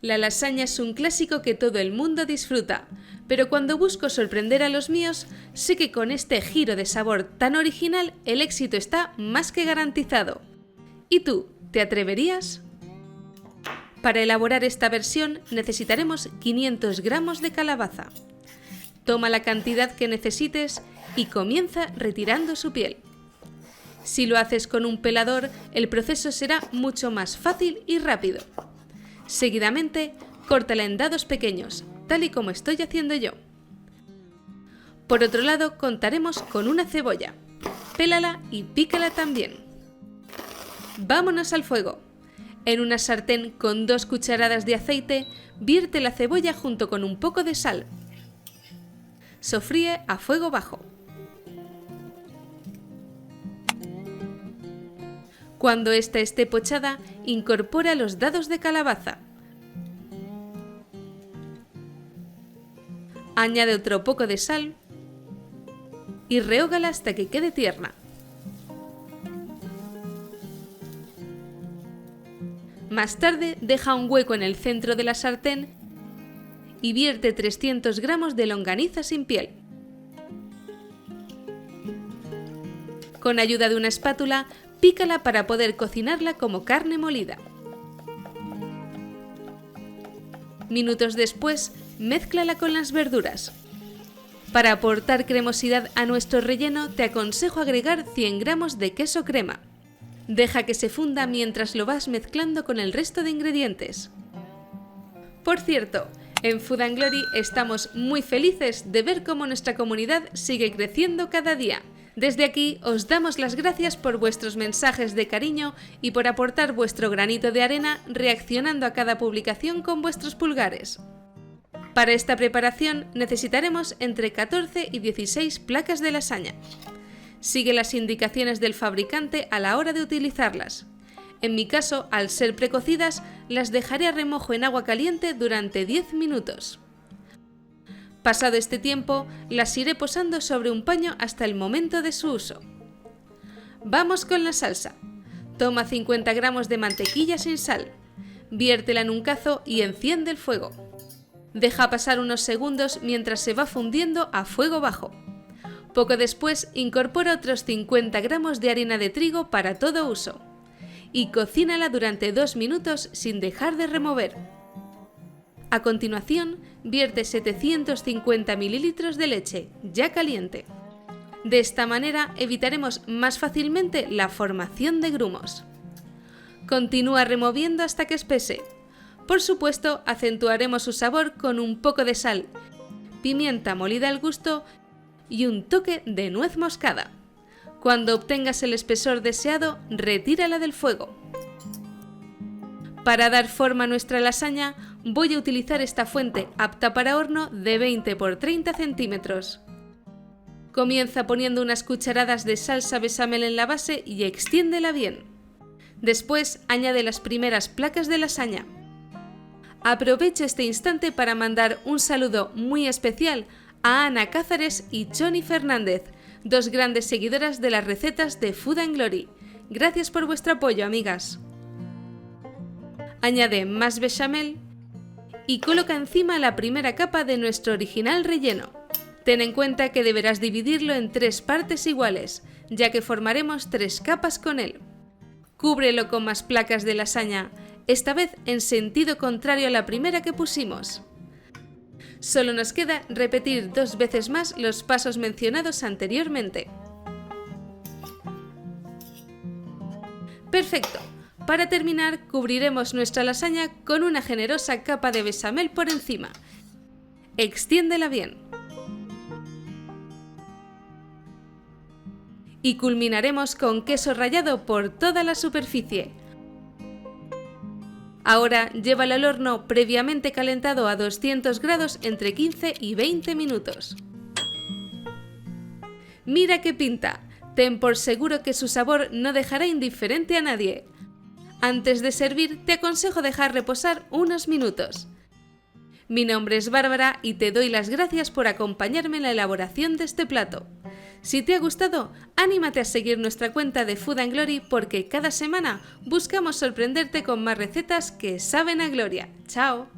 La lasaña es un clásico que todo el mundo disfruta, pero cuando busco sorprender a los míos, sé que con este giro de sabor tan original el éxito está más que garantizado. ¿Y tú, te atreverías? Para elaborar esta versión necesitaremos 500 gramos de calabaza. Toma la cantidad que necesites y comienza retirando su piel. Si lo haces con un pelador, el proceso será mucho más fácil y rápido. Seguidamente, córtala en dados pequeños, tal y como estoy haciendo yo. Por otro lado, contaremos con una cebolla. Pélala y pícala también. Vámonos al fuego. En una sartén con 2 cucharadas de aceite, vierte la cebolla junto con un poco de sal. Sofríe a fuego bajo. Cuando ésta esté pochada, incorpora los dados de calabaza. Añade otro poco de sal y rehógala hasta que quede tierna. Más tarde, deja un hueco en el centro de la sartén y vierte 300 gramos de longaniza sin piel. Con ayuda de una espátula, pícala para poder cocinarla como carne molida. Minutos después, mézclala con las verduras. Para aportar cremosidad a nuestro relleno, te aconsejo agregar 100 gramos de queso crema. Deja que se funda mientras lo vas mezclando con el resto de ingredientes. Por cierto, en Food & Glory estamos muy felices de ver cómo nuestra comunidad sigue creciendo cada día. Desde aquí os damos las gracias por vuestros mensajes de cariño y por aportar vuestro granito de arena reaccionando a cada publicación con vuestros pulgares. Para esta preparación necesitaremos entre 14 y 16 placas de lasaña. Sigue las indicaciones del fabricante a la hora de utilizarlas. En mi caso, al ser precocidas, las dejaré a remojo en agua caliente durante 10 minutos. Pasado este tiempo, las iré posando sobre un paño hasta el momento de su uso. Vamos con la salsa. Toma 50 gramos de mantequilla sin sal. Viértela en un cazo y enciende el fuego. Deja pasar unos segundos mientras se va fundiendo a fuego bajo. Poco después, incorpora otros 50 gramos de harina de trigo para todo uso. Y cocínala durante 2 minutos sin dejar de remover. A continuación, vierte 750 ml de leche, ya caliente. De esta manera evitaremos más fácilmente la formación de grumos. Continúa removiendo hasta que espese. Por supuesto, acentuaremos su sabor con un poco de sal, pimienta molida al gusto y un toque de nuez moscada. Cuando obtengas el espesor deseado, retírala del fuego. Para dar forma a nuestra lasaña, voy a utilizar esta fuente apta para horno de 20 por 30 centímetros. Comienza poniendo unas cucharadas de salsa bechamel en la base y extiéndela bien. Después añade las primeras placas de lasaña. Aprovecho este instante para mandar un saludo muy especial a Ana Cázares y Choni Fernández, 2 grandes seguidoras de las recetas de Food & Glory. Gracias por vuestro apoyo, amigas. Añade más bechamel y coloca encima la primera capa de nuestro original relleno. Ten en cuenta que deberás dividirlo en 3 partes iguales, ya que formaremos 3 capas con él. Cúbrelo con más placas de lasaña, esta vez en sentido contrario a la primera que pusimos. Solo nos queda repetir 2 veces más los pasos mencionados anteriormente. Perfecto. Para terminar, cubriremos nuestra lasaña con una generosa capa de bechamel por encima. Extiéndela bien. Y culminaremos con queso rallado por toda la superficie. Ahora llévala al horno previamente calentado a 200 grados entre 15 y 20 minutos. Mira qué pinta. Ten por seguro que su sabor no dejará indiferente a nadie. Antes de servir, te aconsejo dejar reposar unos minutos. Mi nombre es Bárbara y te doy las gracias por acompañarme en la elaboración de este plato. Si te ha gustado, anímate a seguir nuestra cuenta de Food and Glory porque cada semana buscamos sorprenderte con más recetas que saben a gloria. ¡Chao!